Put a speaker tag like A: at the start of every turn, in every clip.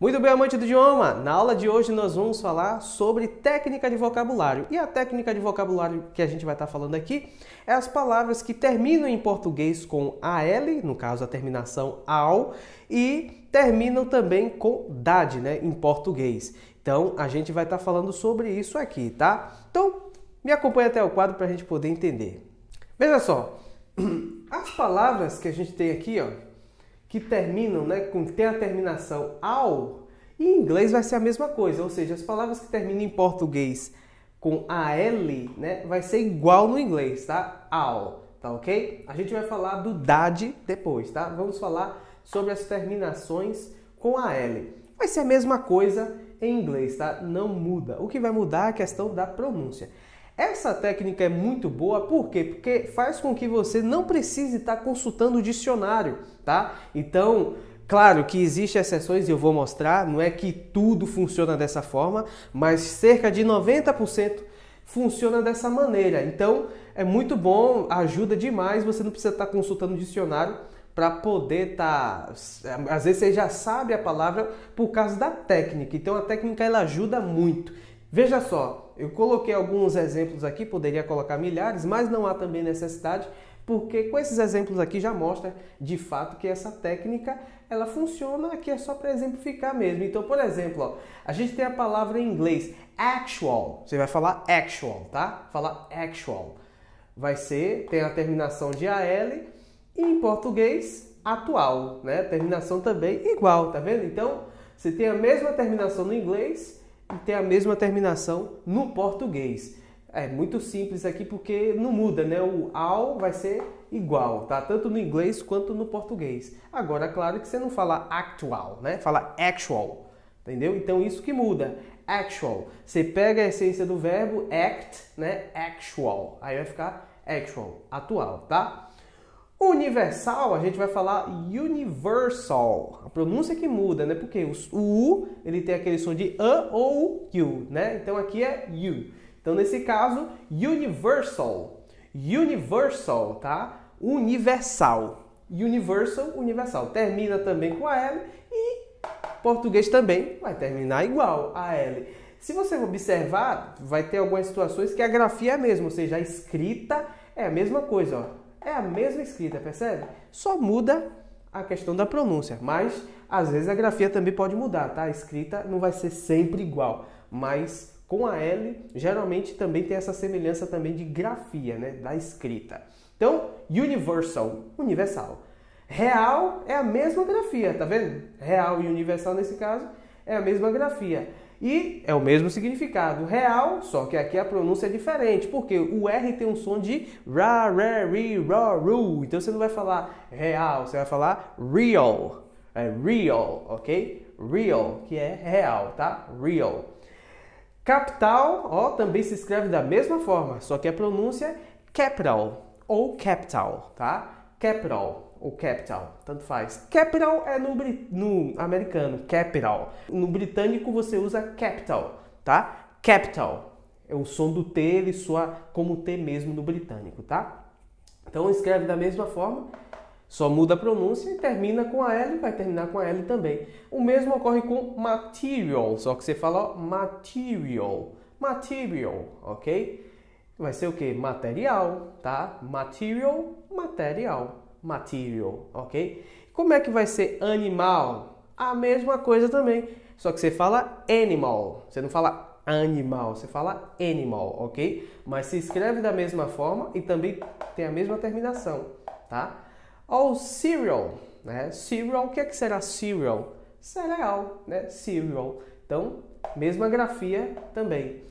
A: Muito bem, amante do idioma! Na aula de hoje nós vamos falar sobre técnica de vocabulário. E a técnica de vocabulário que a gente vai estar falando aqui é as palavras que terminam em português com AL, no caso a terminação AL, e terminam também com DAD, né, em português. Então a gente vai estar falando sobre isso aqui, tá? Então me acompanha até o quadro para a gente poder entender. Veja só, as palavras que a gente tem aqui, ó, que terminam, né, tem a terminação AL, e em inglês vai ser a mesma coisa, ou seja, as palavras que terminam em português com AL, né, vai ser igual no inglês, tá? AL, tá ok? A gente vai falar do DAD depois, tá? Vamos falar sobre as terminações com AL. Vai ser a mesma coisa em inglês, tá? Não muda. O que vai mudar é a questão da pronúncia. Essa técnica é muito boa, por quê? Porque faz com que você não precise estar consultando o dicionário, tá? Então, claro que existem exceções e eu vou mostrar, não é que tudo funciona dessa forma, mas cerca de 90% funciona dessa maneira. Então, é muito bom, ajuda demais, você não precisa estar consultando o dicionário para poder estar... Às vezes você já sabe a palavra por causa da técnica, então a técnica ela ajuda muito. Veja só, eu coloquei alguns exemplos aqui, poderia colocar milhares, mas não há também necessidade, porque com esses exemplos aqui já mostra de fato que essa técnica ela funciona, aqui é só para exemplificar mesmo. Então, por exemplo, ó, a gente tem a palavra em inglês actual, você vai falar actual, tá? Falar actual. Vai ser, tem a terminação de AL e em português atual, né? Terminação também igual, tá vendo? Então, você tem a mesma terminação no inglês e tem a mesma terminação no português. É muito simples aqui porque não muda, né? O AL vai ser igual, tá? Tanto no inglês quanto no português. Agora, claro que você não fala actual, né? Fala actual, entendeu? Então, isso que muda. Actual. Você pega a essência do verbo act, né? Actual. Aí vai ficar actual, atual, tá? Universal, a gente vai falar universal. A pronúncia que muda, né? Porque o U, ele tem aquele som de A ou U, né? Então aqui é U. Então nesse caso, universal. Universal, tá? Universal. Universal, universal. Termina também com a L e português também vai terminar igual a L. Se você observar, vai ter algumas situações que a grafia é a mesma, ou seja, a escrita é a mesma coisa, ó. É a mesma escrita, percebe? Só muda a questão da pronúncia, mas às vezes a grafia também pode mudar, tá? A escrita não vai ser sempre igual, mas com a L, geralmente também tem essa semelhança também de grafia, né? Da escrita. Então, universal, universal. Real é a mesma grafia, tá vendo? Real e universal nesse caso é a mesma grafia. E é o mesmo significado, real, só que aqui a pronúncia é diferente, porque o R tem um som de ra, re, ri, ro, ru. Então você não vai falar real, você vai falar real. É real, ok? Real, que é real, tá? Real. Capital, ó, também se escreve da mesma forma, só que a pronúncia é capital ou capital, tá? Capital ou capital, tanto faz. Capital é no americano, capital. No britânico você usa capital, tá? Capital. É o som do T, ele soa como T mesmo no britânico, tá? Então escreve da mesma forma, só muda a pronúncia e termina com a L, vai terminar com a L também. O mesmo ocorre com material, só que você fala ó, material. Material, ok? Vai ser o que? Material, tá? Material, material. Material, ok? Como é que vai ser animal? A mesma coisa também, só que você fala animal, você não fala animal, você fala animal, ok? Mas se escreve da mesma forma e também tem a mesma terminação, tá? Ou cereal, né? Cereal, o que é que será cereal? Cereal, né? Cereal. Então, mesma grafia também.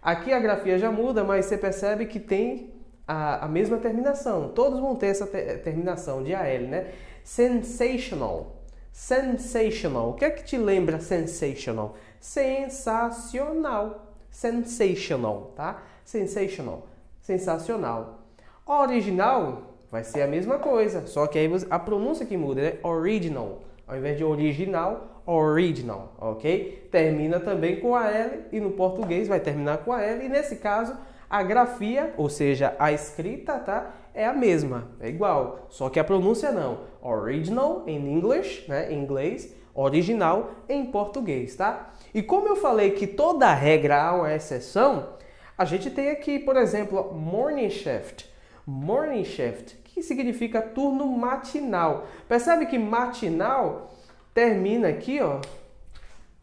A: Aqui a grafia já muda, mas você percebe que tem a mesma terminação. Todos vão ter essa terminação de AL, né? Sensational. Sensational. O que é que te lembra sensational? Sensacional. Sensational, tá? Sensational. Sensacional. Original vai ser a mesma coisa, só que aí a pronúncia que muda, né? Original. Ao invés de original, original, ok? Termina também com a L e no português vai terminar com a L e nesse caso a grafia, ou seja, a escrita, tá? É a mesma, é igual, só que a pronúncia não. Original em English, né? Em inglês, original em português, tá? E como eu falei que toda regra há uma exceção, a gente tem aqui, por exemplo, morning shift. Morning shift, que significa turno matinal. Percebe que matinal termina aqui, ó,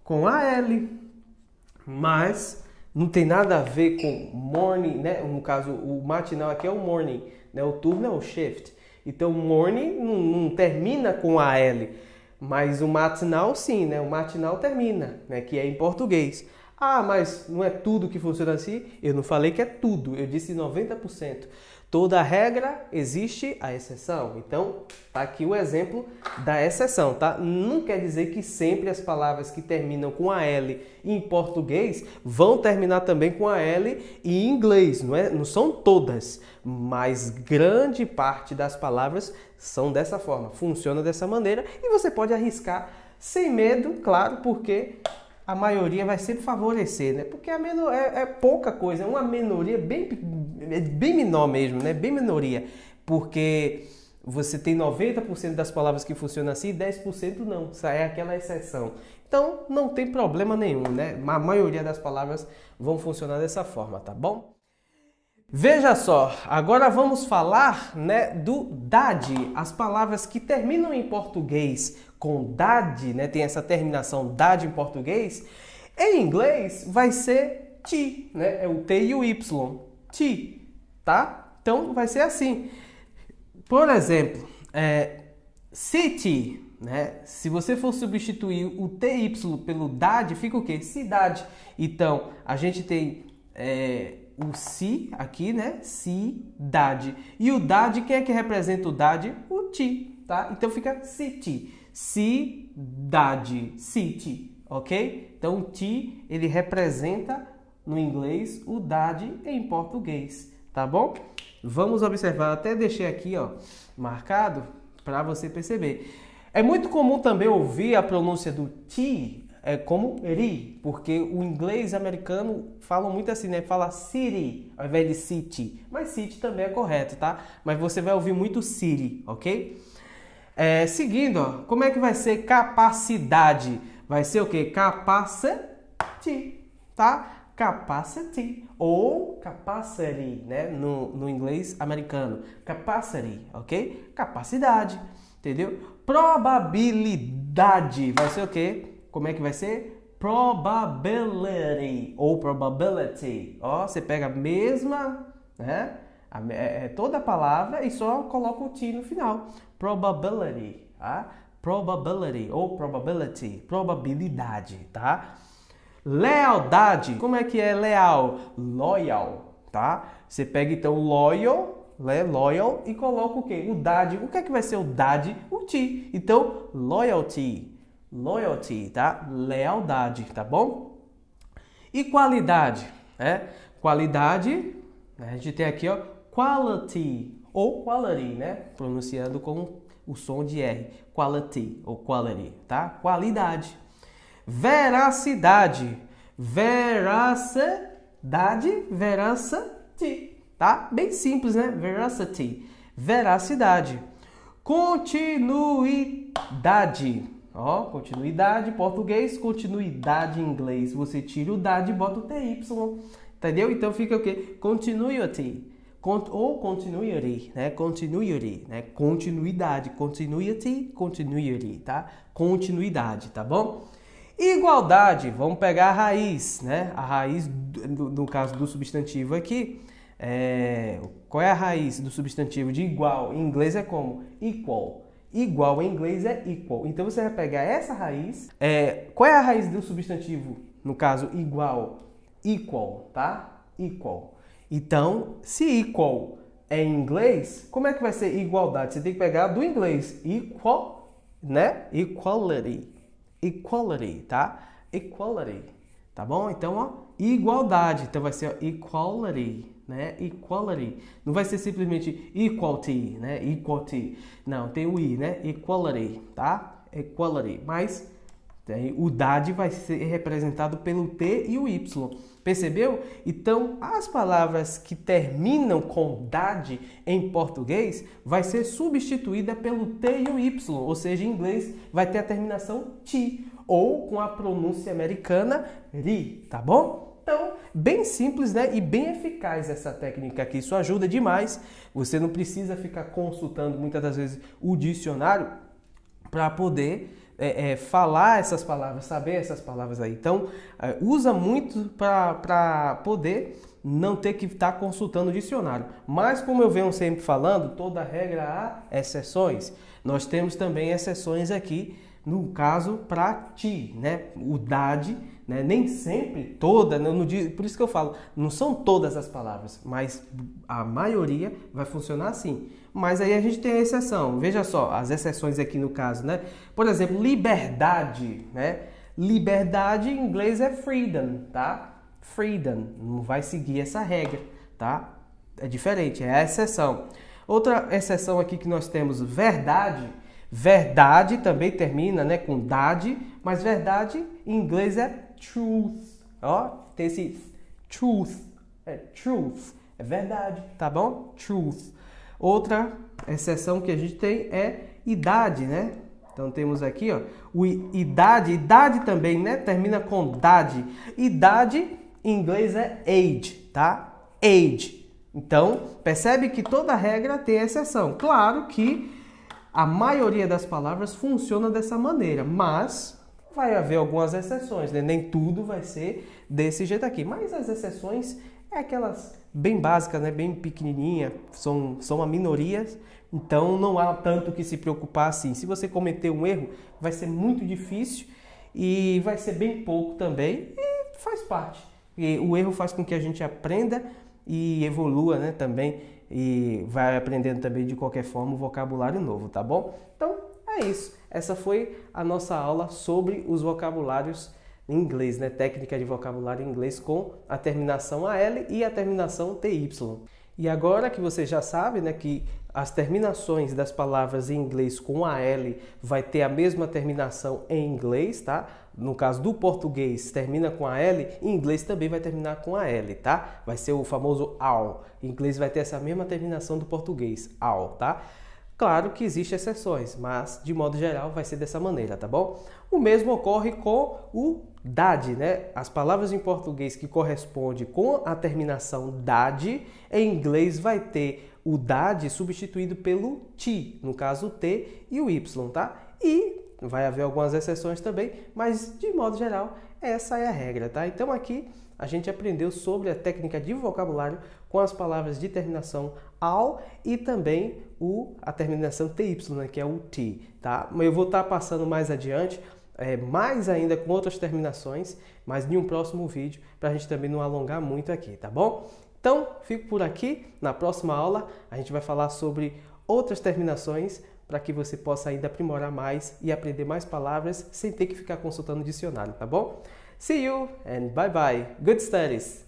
A: com a L, mas não tem nada a ver com morning, né? No caso, o matinal aqui é o morning, né? O turno é o shift. Então, morning não termina com a L, mas o matinal sim, né? O matinal termina, né? Que é em português. Ah, mas não é tudo que funciona assim? Eu não falei que é tudo, eu disse 90%. Toda regra existe a exceção. Então, tá aqui o exemplo da exceção, tá? Não quer dizer que sempre as palavras que terminam com a L em português vão terminar também com a L em inglês, não são todas, mas grande parte das palavras são dessa forma, funciona dessa maneira e você pode arriscar sem medo, claro, porque a maioria vai sempre favorecer, né? Porque é pouca coisa, é uma minoria bem menor mesmo, né? Bem minoria, porque você tem 90% das palavras que funcionam assim e 10% não, isso é aquela exceção. Então, não tem problema nenhum, né? A maioria das palavras vão funcionar dessa forma, tá bom? Veja só, agora vamos falar, né, do dade, as palavras que terminam em português com dade, né, tem essa terminação dade em português, em inglês vai ser ti, né, é o T e o Y, ti, tá? Então vai ser assim, por exemplo, city, né, se você for substituir o TY pelo dade, fica o quê? Cidade. Então, a gente tem o si aqui, né? Cidade. E o dade, quem é que representa o dade? O ti, tá? Então fica city. Cidade. City, ok? Então o ti, ele representa no inglês o dade em português, tá bom? Vamos observar, até deixei aqui, ó, marcado para você perceber. É muito comum também ouvir a pronúncia do ti como ri, porque o inglês americano fala muito assim, né? Fala city ao invés de city. Mas city também é correto, tá? Mas você vai ouvir muito city, ok? Seguindo, ó, como é que vai ser capacidade? Vai ser o quê? Capacity, tá? Capacity ou capacity, né? No inglês americano. Capacity, ok? Capacidade, entendeu? Probabilidade vai ser o quê? Como é que vai ser? Probability ou probability. Ó, você pega a mesma, né? Toda a palavra e só coloca o T no final. Probability, tá? Probability ou probability. Probabilidade, tá? Lealdade. Como é que é leal? Loyal, tá? Você pega então loyal, né? Loyal e coloca o quê? O dade. O que é que vai ser o dade? O T. Então, loyalty. Loyalty, tá? Lealdade, tá bom? E qualidade, né? Qualidade, né? A gente tem aqui, ó, quality ou quality, né? Pronunciando com o som de R. Quality ou quality, tá? Qualidade. Veracidade. Veracity, tá? Bem simples, né? Veracity. Veracidade. Continuidade. Ó, continuidade, português, continuidade em inglês. Você tira o dade e bota o TY, entendeu? Então fica o quê? Continuity, ou continuity, né? Continuity, né? Continuidade, continuity, tá? Continuidade, tá bom? Igualdade, vamos pegar a raiz, né? A raiz, no caso do substantivo aqui, qual é a raiz do substantivo de igual? Em inglês é como? Equal. Igual em inglês é equal. Então você vai pegar essa raiz. Qual é a raiz do substantivo? No caso, igual. Equal, tá? Equal. Então, se equal é em inglês, como é que vai ser igualdade? Você tem que pegar do inglês. Equal, né? Equality. Equality, tá? Equality. Tá bom? Então, ó, igualdade. Então vai ser ó, equality. Né? Equality. Não vai ser simplesmente equality, né? Equality. Não, tem o I, né? Equality, tá? Equality. Mas O DAD vai ser representado pelo T e o Y. Percebeu? Então, as palavras que terminam com DAD em português vai ser substituída pelo T e o Y. Ou seja, em inglês vai ter a terminação T. Ou com a pronúncia americana, RI. Tá bom? Então, bem simples, né? E bem eficaz essa técnica aqui. Isso ajuda demais. Você não precisa ficar consultando muitas das vezes o dicionário para poder falar essas palavras, saber essas palavras aí. Então, usa muito para poder não ter que estar consultando o dicionário. Mas, como eu venho sempre falando, toda regra há exceções. Nós temos também exceções aqui, no caso, para ti, né? O DAD, né? Nem sempre toda, por isso que eu falo, não são todas as palavras, mas a maioria vai funcionar assim. Mas aí a gente tem a exceção. Veja só, as exceções aqui no caso, né? Por exemplo, liberdade, né? Liberdade em inglês é freedom, tá? Freedom, não vai seguir essa regra, tá? É diferente, é a exceção. Outra exceção aqui que nós temos, verdade. Verdade também termina, né, com dade, mas verdade em inglês é truth. Ó, tem esse truth, truth, é verdade, tá bom? Truth. Outra exceção que a gente tem é idade, né? Então temos aqui, ó, idade também, né? Termina com dade. Idade em inglês é age, tá? Age. Então, percebe que toda regra tem exceção. Claro que a maioria das palavras funciona dessa maneira, mas vai haver algumas exceções, né? Nem tudo vai ser desse jeito aqui. Mas as exceções é aquelas bem básicas, né? Bem pequenininha, são a minoria, então não há tanto que se preocupar assim. Se você cometer um erro, vai ser muito difícil e vai ser bem pouco também e faz parte. E o erro faz com que a gente aprenda e evolua, né, também, e vai aprendendo também de qualquer forma um vocabulário novo, tá bom? Então é isso. Essa foi a nossa aula sobre os vocabulários em inglês, né? Técnica de vocabulário em inglês com a terminação AL e a terminação TY. E agora que você já sabe, né, que as terminações das palavras em inglês com AL vai ter a mesma terminação em inglês, tá? No caso do português, termina com AL, em inglês também vai terminar com AL, tá? Vai ser o famoso AL. Em inglês vai ter essa mesma terminação do português, AL, tá? Claro que existem exceções, mas de modo geral vai ser dessa maneira, tá bom? O mesmo ocorre com o DAD, né? As palavras em português que correspondem com a terminação DAD, em inglês vai ter o DAD substituído pelo T, no caso o T e o Y, tá? E vai haver algumas exceções também, mas de modo geral essa é a regra, tá? Então aqui a gente aprendeu sobre a técnica de vocabulário com as palavras de terminação AL e também a terminação TY, né, que é o T, tá? Eu vou estar passando mais adiante, mais ainda com outras terminações, mas em um próximo vídeo, para a gente também não alongar muito aqui, tá bom? Então, fico por aqui. Na próxima aula, a gente vai falar sobre outras terminações para que você possa ainda aprimorar mais e aprender mais palavras sem ter que ficar consultando o dicionário, tá bom? See you and bye bye. Good studies!